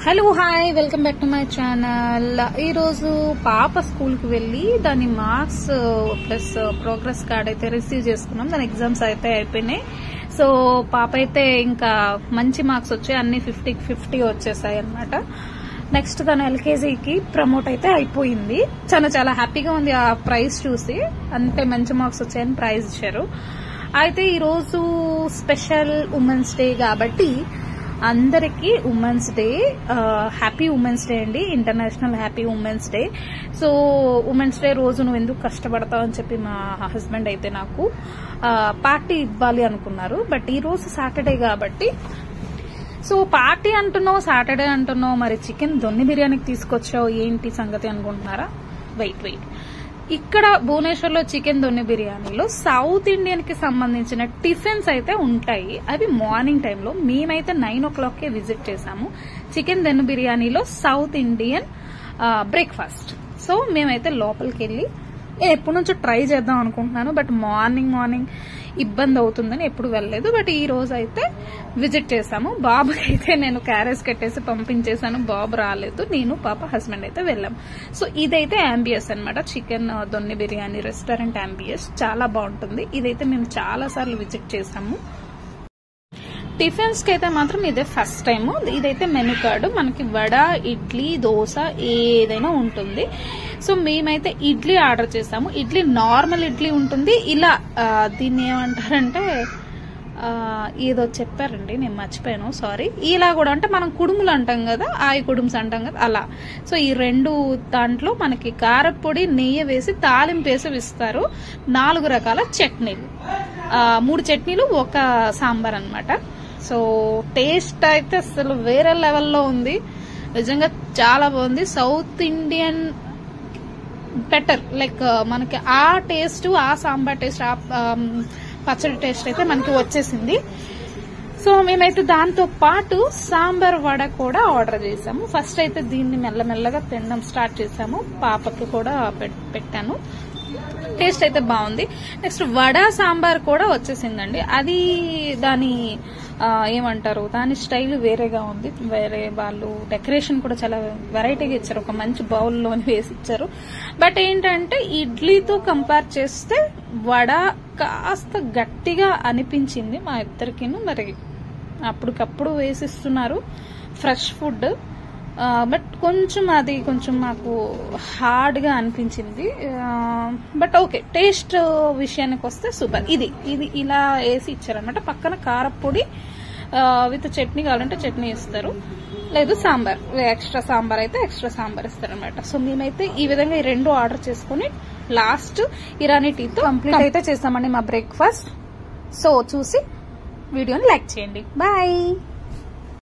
Hello hi welcome back to my channel. ఈరోజు పాప స్కూల్కి వెళ్ళి దాని మార్క్స్ ప్లస్ ప్రోగ్రెస్ కార్డ్ అయితే రిసీవ్ చేసుకున్నాం. దాని ఎగ్జామ్స్ అయితే అయిపోయినాయి. సో పాప అయితే ఇంకా మంచి మార్క్స్ వచ్చాయి, అన్ని 50కి 50 వచ్చేసాయి అన్నమాట. నెక్స్ట్ తన ఎల్కేజీకి ప్రమోట్ అయితే అయిపోయింది. చాలా హ్యాపీగా ఉంది ఆ ప్రైజ్ చూసి. అంటే మంచి మార్క్స్ వచ్చాయని ప్రైజ్ ఇచ్చారు. అయితే ఈరోజు స్పెషల్ ఉమెన్స్ డే కాబట్టి అందరికి women's day, happy women's day అండి, international happy women's day. So women's day రోజు నువ్వు ఎందుకు కష్టపడతావు అని చెప్పి మా హస్బెండ్ అయితే నాకు పార్టీ ఇవ్వాలి అనుకున్నారు. బట్ ఈ రోజు సాటర్డే కాబట్టి, సో పార్టీ అంటున్నావు, సాటర్డే అంటున్నావు, మరి చికెన్ దొన్ని బిర్యానీకి తీసుకొచ్చావు, ఏంటి సంగతి అనుకుంటున్నారా? వెయిట్ ఇక్కడ భువనేశ్వర్లో చికెన్ దొన్ని బిర్యానీలో సౌత్ ఇండియన్ కి సంబంధించిన టిఫిన్స్ అయితే ఉంటాయి. అవి మార్నింగ్ టైంలో మేమైతే 9 o'clock విజిట్ చేసాము. చికెన్ దొన్ని బిర్యానీలో సౌత్ ఇండియన్ బ్రేక్ఫాస్ట్. సో మేమైతే లోపలికి వెళ్ళి ఎప్పటి నుంచో ట్రై చేద్దాం అనుకుంటున్నాను. బట్ మార్నింగ్ ఇబ్బంది అవుతుందని ఎప్పుడు వెళ్ళలేదు. బట్ ఈ రోజు అయితే విజిట్ చేసాము. బాబుకి అయితే నేను క్యారేజ్ కట్టేసి పంపించేసాను. బాబు రాలేదు, నేను పాప హస్బెండ్ అయితే వెళ్ళాం. సో ఇదైతే అంబియస్ అన్నమాట, చికెన్ దొన్ని బిర్యానీ రెస్టారెంట్ అంబియస్ చాలా బాగుంటుంది. ఇదైతే మేము చాలా సార్లు విజిట్ చేసాము. టిఫిన్స్ కి అయితే మాత్రం ఇదే ఫస్ట్ టైం. ఇదైతే మెనూ కార్డు, మనకి వడ, ఇడ్లీ, దోశ ఏదైనా ఉంటుంది. సో మేమైతే ఇడ్లీ ఆర్డర్ చేసాము. ఇడ్లీ నార్మల్ ఇడ్లీ ఉంటుంది. ఇలా దీన్ని ఏమంటారంటే ఏదో చెప్పారండి, నేను మర్చిపోయాను, సారీ. ఇలా కూడా అంటే మనం కుడుములు అంటాం కదా, ఆయి కుడుమ్స్ అంటాం కదా, అలా. సో ఈ రెండు దాంట్లో మనకి కారపొడి, నెయ్యి వేసి తాలింపు వేసి ఇస్తారు. 4 రకాల చట్నీలు, 3 చట్నీలు, ఒక సాంబార్ అన్నమాట. సో టేస్ట్ అయితే అసలు వేరే లెవెల్లో ఉంది, నిజంగా చాలా బాగుంది. సౌత్ ఇండియన్ బెటర్, లైక్ మనకి ఆ టేస్ట్, ఆ సాంబార్ టేస్ట్, ఆ పచ్చడి టేస్ట్ అయితే మనకి వచ్చేసింది. సో మేమైతే దాంతో పాటు సాంబార్ వడ కూడా ఆర్డర్ చేసాము. ఫస్ట్ అయితే దీన్ని మెల్లమెల్లగా తినడం స్టార్ట్ చేసాము. పాపకి కూడా పెట్టాను. టేస్ట్ అయితే బాగుంది. నెక్స్ట్ వడ సాంబార్ కూడా వచ్చేసిందండి. అది దాని ఏమంటారు, దాని స్టైల్ వేరేగా ఉంది. వేరే వాళ్ళు డెకరేషన్ కూడా చాలా వెరైటీగా ఇచ్చారు, ఒక మంచి బౌల్లో వేసి ఇచ్చారు. బట్ ఏంటంటే ఇడ్లీతో కంపేర్ చేస్తే వడ కాస్త గట్టిగా అనిపించింది మా ఇద్దరికిను. మరి అప్పటికప్పుడు వేసిస్తున్నారు, ఫ్రెష్ ఫుడ్. బట్ కొంచెం మాకు హార్డ్ గా అనిపించింది. బట్ ఓకే, టేస్ట్ విషయానికి వస్తే సూపర్. ఇది ఇలా వేసి ఇచ్చారనమాట. పక్కన కారపొడి విత్ చట్నీ కావాలంటే చట్నీ ఇస్తారు, లేదు సాంబార్, ఎక్స్ట్రా సాంబార్ అయితే ఎక్స్ట్రా సాంబార్ ఇస్తారనమాట. సో మేమైతే ఈ విధంగా ఈ 2 ఆర్డర్ చేసుకుని లాస్ట్ ఇరానీ టీతో కంప్లీట్ అయితే చేసామండి మా బ్రేక్ఫాస్ట్. సో చూసి వీడియోని లైక్ చేయండి. బాయ్.